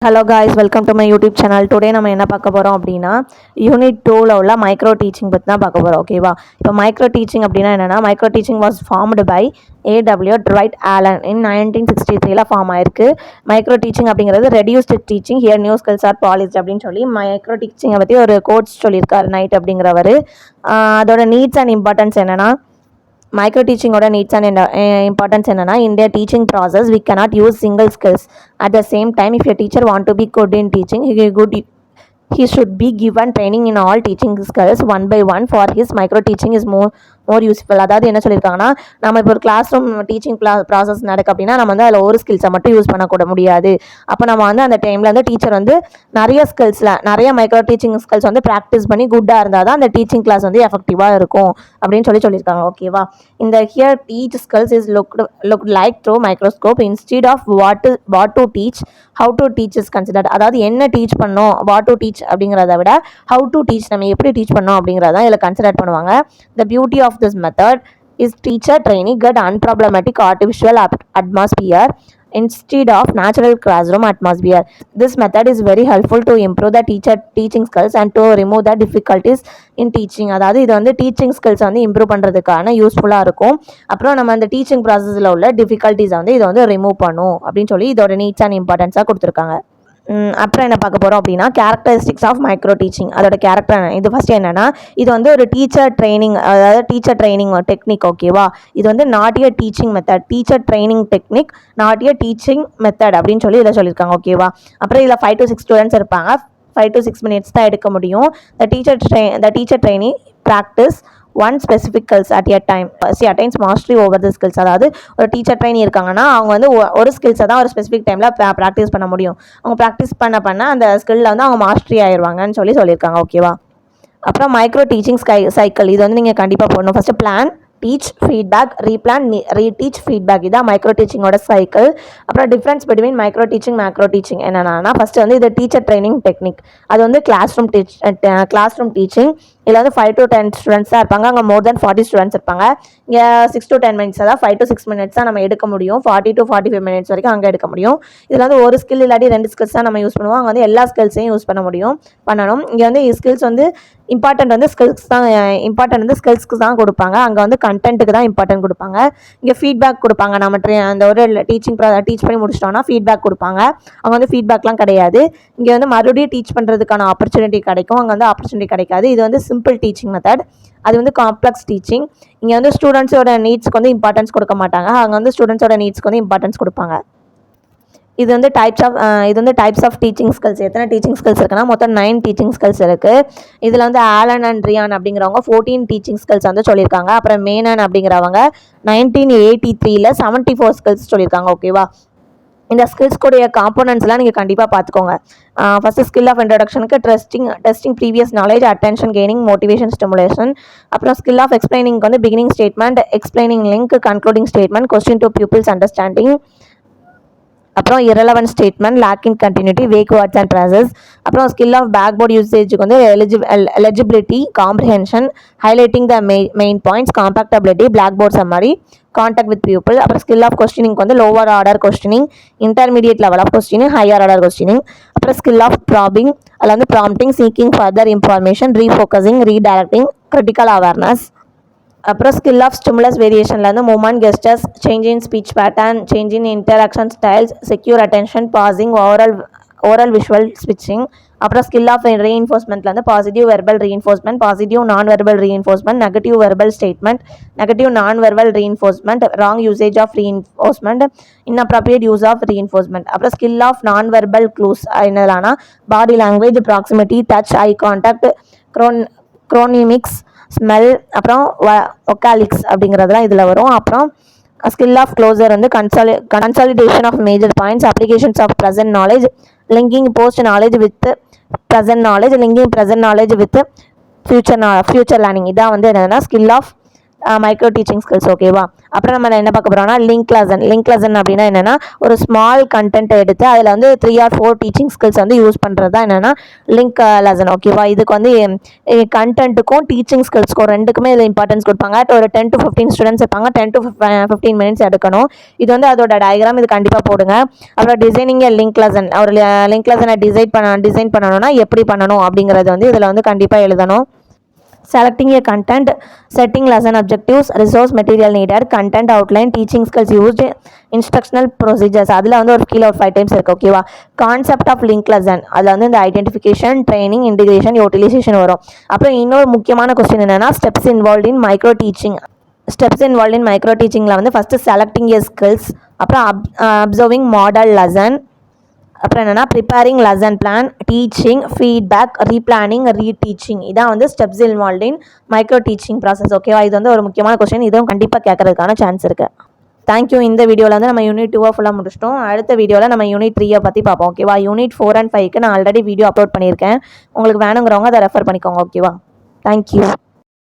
Hello guys, welcome to my YouTube channel. Today நம்ம என்ன பார்க்க போகிறோம் அப்படின்னா யூனிட் 2ல் உள்ள மைக்ரோ டீச்சிங் பற்றி தான் பார்க்க போகிறோம். ஓகேவா? இப்போ மைக்ரோ டீச்சிங் அப்படின்னா என்னென்னா, micro teaching was formed by A W ட்ரைட் ஆலன் இன் 1963 ஃபார்ம் ஆயிருக்கு. மைக்ரோ டீச்சிங் அப்படிங்கிறது reduced teaching here new skills are polished அப்படின்னு சொல்லி மைக்ரோ டீச்சிங்கை பற்றி ஒரு கோட்ஸ் சொல்லியிருக்காரு நைட் அப்படிங்கிறவர். அதோட நீட்ஸ் அண்ட் இம்பார்ட்டன்ஸ் என்னென்னா, micro teaching oda needs and importance enna in their teaching process we cannot use single skills. At the same time, if a teacher want to be good in teaching, he should be given training in all teaching skills one by one. For his micro teaching is more useful. அதாவது என்ன சொல்லியிருக்காங்கன்னா, நம்ம இப்போ ஒரு class room teaching process நடக்கு அப்படின்னா நம்ம வந்து அதில் ஒரு ஸ்கில்ஸை மட்டும் யூஸ் பண்ணக்கூட முடியாது. அப்போ நம்ம வந்து அந்த டைமில் வந்து டீச்சர் வந்து நிறைய மைக்ரோ டீச்சிங் ஸ்கில்ஸ் வந்து ப்ராக்டிஸ் பண்ணி குட்டாக இருந்தால் தான் அந்த டீச்சிங் கிளாஸ் வந்து எஃபெக்டிவாக இருக்கும் அப்படின்னு சொல்லியிருக்காங்க. ஓகேவா? இந்த here teach skills is look like through microscope instead of what to teach how to teach is considered. அதாவது என்ன டீச் பண்ணோம், வாட் டு டீச் அப்படிங்கிறத விட ஹவு டு டீச், நம்ம எப்படி டீச் பண்ணோம் அப்படிங்கிறதான் இதில் கன்சிடர் பண்ணுவாங்க. The beauty of this method is teacher training get unproblematic artificial atmosphere instead of natural classroom atmosphere. This method is very helpful to improve the teacher teaching skills and to remove the difficulties in teaching. அதாவது இது வந்து teaching skills வந்து improve பண்ணுறதுக்கான யூஸ்ஃபுல்லாக இருக்கும். அப்புறம் நம்ம அந்த டீச்சிங் ப்ராசஸில் உள்ள டிஃபிகல்ட்டிஸை வந்து இதை வந்து ரிமூவ் பண்ணும் அப்படின்னு சொல்லி இதோட நீட்ஸ் அண்ட் இம்பார்ட்டன்ஸாக கொடுத்துருக்காங்க. அப்புறம் என்ன பார்க்க போகிறோம் அப்படின்னா, கேரக்டரிஸ்டிக்ஸ் ஆஃப் மைக்ரோ டீச்சிங். அதோட கேரக்டர் இது ஃபஸ்ட்டு என்னென்னா, இது வந்து ஒரு டீச்சர் ட்ரைனிங், அதாவது டீச்சர் ட்ரைனிங் டெக்னிக். ஓகேவா? இது வந்து not a teaching method, teacher training technique not a teaching method அப்படின்னு சொல்லி இதில் சொல்லியிருக்காங்க. ஓகேவா? அப்புறம் இதில் 5 to 6 ஸ்டூடெண்ட்ஸ் இருப்பாங்க. 5 to 6 minutes தான் எடுக்க முடியும். The teacher training practice one specific skills at a time attains mastery over the skills. அதாவது ஒரு டீச்சர் ட்ரைனி இருக்காங்கன்னா அவங்க வந்து ஒரு ஸ்கில்ஸை தான் ஒரு ஸ்பெசிஃபிக் டைமில் ப்ராக்டிஸ் பண்ண முடியும். அவங்க ப்ராக்டிஸ் பண்ண அந்த ஸ்கில்லில் வந்து அவங்க மாஸ்டரி ஆயிடுவாங்கன்னு சொல்லியிருக்காங்க. ஓகேவா? அப்புறம் மைக்ரோ டீச்சிங் சைக்கிள் இது வந்து நீங்கள் கண்டிப்பாக போடணும். First plan, teach, feedback, replan, reteach, feedback. இதான் மைக்ரோ டீச்சிங்கோட சைக்கிள். அப்புறம் difference between micro teaching macro teaching என்னென்னா, ஃபஸ்ட்டு வந்து இது டீச்சர் ட்ரைனிங் டெக்னிக். அது வந்து கிளாஸ் ரூம் டீச்சிங். இதில் வந்து 5 to 10 ஸ்டூடெண்ட்ஸ் தான் இருப்பாங்க. அங்கே மோர் தென் 40 ஸ்டூடெண்ட்ஸ் இருப்பாங்க. இங்கே 6 to 10 minutes, அதாவது 5 to 6 minutes தான் நம்ம எடுக்க முடியும். 40 to 45 minutes வரைக்கும் அங்கே எடுக்க முடியும். இதில் வந்து ஒரு ஸ்கில் இல்லாட்டி 2 ஸ்கில்ஸ் தான் நம்ம யூஸ் பண்ணுவோம். அங்கே வந்து எல்லா ஸ்கில்ஸையும் யூஸ் பண்ணணும். இங்கே வந்து ஸ்கில்ஸ் வந்து இம்பார்ட்டன்ட் வந்து ஸ்கில்ஸ்க்கு தான் கொடுப்பாங்க. அங்கே வந்து கண்டென்ட்டுக்கு தான் இம்பார்ட்டன்ட் கொடுப்பாங்க. இங்கே ஃபீட்பேக் கொடுப்பாங்க. நம்ம அந்த ஒரு டீச் பண்ணி முடிச்சிட்டோம்னா ஃபீட்பேக் கொடுப்பாங்க. அங்கே வந்து ஃபீட்பேக்லாம் கிடையாது. இங்கே வந்து மறுபடியும் டீச் பண்ணுறதுக்கான ஆப்பர்ச்சுனிட்டி கிடைக்கும். அங்கே வந்து ஆப்பர்ச்சுனிட்டி கிடைக்காது. இது வந்து சிம்பிள் டீச்சிங் மெத்தட். அது வந்து காம்ப்ளெக்ஸ் டீச்சிங். இங்கே வந்து ஸ்டூடெண்ட்ஸோட நீட்ஸ்க்கு வந்து இம்பார்ட்டன்ஸ் கொடுக்க மாட்டாங்க. அங்கே வந்து ஸ்டூடெண்ட்ஸோட நீட்ஸ்க்கு வந்து இம்பார்ட்டன்ஸ் கொடுப்பாங்க. இது வந்து டைப்ஸ் ஆஃப் டீச்சிங் ஸ்கில்ஸ். எத்தனை டீச்சிங் ஸ்கில்ஸ் இருக்குன்னா மொத்தம் 9 டீச்சிங் ஸ்கில்ஸ் இருக்குது. இதில் வந்து ஆலன் அண்ட் ரியான் அப்படிங்கிறவங்க 14 டீச்சிங் ஸ்கில்ஸ் வந்து சொல்லியிருக்காங்க. அப்புறம் மேனன் அப்படிங்கிறவங்க 1983 74 ஸ்கில்ஸ் சொல்லியிருக்காங்க. ஓகேவா? இந்த ஸ்கில்ஸ் கூடிய காம்போனன்ட்ஸ்லாம் நீங்கள் கண்டிப்பாக பார்த்துக்கோங்க. ஃபஸ்ட்டு ஸ்கில் ஆஃப் இன்ட்ரடக்ஷனுக்கு testing previous knowledge, attention gaining, motivation, stimulation. அப்புறம் ஸ்கில் ஆஃப் எக்ஸ்பிளைனிங்க்கு வந்து beginning statement, explaining link, concluding statement, question to pupils understanding. அப்புறம் irrelevant statement, lacking continuity, vague words and phrases. அப்புறம் ஸ்கில் ஆஃப் பேக்போர்ட் யூசேஜுக்கு வந்து eligibility, comprehension, highlighting the main points, compatibility, blackboard summary, contact with people. அப்புறம் skill of questioning வந்து lower order questioning, intermediate level of questioning, higher order questioning. அப்புறம் skill of probing, அதில் வந்து prompting, seeking further information, refocusing, redirecting, critical awareness. அப்புறம் skill of stimulus வேரியேஷனில் வந்து movement, gestures, change in speech pattern, change in interaction styles, secure attention, pausing, oral visual ஸ்விட்சிங். அப்புறம் skill of ரீஇன்ஃபோர்ஸ்மெண்ட்டில் வந்து positive verbal reinforcement, positive non verbal reinforcement, negative verbal statement, negative non verbal reinforcement, wrong usage of reinforcement, inappropriate use of reinforcement. அப்புறம் skill of நான் verbal clues என்னதுனா body language, proximity, touch, eye contact, chronemics, smell, அப்புறம் vocalics அப்படிங்கிறதுலாம் இதில் வரும். அப்புறம் skill of closure வந்து consolidation of major points, applications of present knowledge, linking post knowledge with present knowledge, linking present knowledge with future learning. இதான் வந்து என்னதுன்னா skill of micro teaching skills. ஓகேவா? அப்புறம் நம்ம என்ன பார்க்க போகிறோம்னா லிங்க் லெசன் அப்படின்னா என்னென்னா ஒரு ஸ்மால் கண்டென்ட் எடுத்து அதில் வந்து 3 or 4 டீச்சிங் ஸ்கில்ஸ் வந்து யூஸ் பண்ணுறது தான் என்னென்னா லிங்க் லெசன். ஓகேவா? இதுக்கு வந்து கண்டென்ட்டுக்கும் டீச்சிங் ஸ்கில்ஸ்க்கும் ரெண்டுக்குமே இதில் இம்பார்ட்டன்ஸ் கொடுப்பாங்க. ஒரு 10 to 15 ஸ்டூடெண்ட்ஸ் இருப்பாங்க. 10 to 15 மினிட்ஸ் எடுக்கணும். இது வந்து அதோட டயக்ராம் இது கண்டிப்பாக போடுங்க. அப்புறம் டிசைனிங் லிங்க் லெசன், ஒரு லிங்க் லெசனை டிசைன் பண்ணணும்னா எப்படி பண்ணணும் அப்படிங்கிறது வந்து இதில் வந்து கண்டிப்பாக எழுதணும். Selecting a content, setting lesson objectives, resource material needed, content outline, teaching skills used, instructional procedures. அதில் வந்து ஒரு கீழே ஒரு 5 டைம்ஸ் இருக்குது. ஓகேவா? கான்செப்ட் ஆஃப் லிங்க் லெசன், அதில் வந்து இந்த ஐடென்டிஃபிகேஷன், ட்ரைனிங், இன்டிகிரேஷன், யூட்டிலைசேஷன் வரும். அப்புறம் இன்னொரு முக்கியமான கொஸ்டின் என்னென்னா ஸ்டெப்ஸ் இன்வால்வ் இன் மைக்ரோ டீச்சிங்கில் வந்து ஃபஸ்ட்டு செலக்டிங் ஏ ஸ்கில்ஸ், அப்புறம் அப்சர்விங் மாடல் லெசன், அப்புறம் என்னென்னா preparing lesson plan, teaching, feedback, replanning, reteaching. இதான் வந்து steps involve in micro teaching process. ஓகேவா? இது வந்து ஒரு முக்கியமான கொஸ்டின். இதுவும் கண்டிப்பாக கேட்கறதுக்கான சான்ஸ் இருக்குது. தேங்க்யூ. இந்த வீடியோவில் வந்து நம்ம யூனிட் 2 ஃபுல்லாக முடிச்சிட்டோம். அடுத்த வீடியோவில் நம்ம யூனிட் 3 பற்றி பார்ப்போம். ஓகேவா? யூனிட் 4 and 5க்கு நான் ஆல்ரெடி வீடியோ அப்லோட் பண்ணியிருக்கேன். உங்களுக்கு வேணுங்கிறவங்க அதை ரெஃபர் பண்ணிக்கோங்க. ஓகேவா? தேங்க்யூ.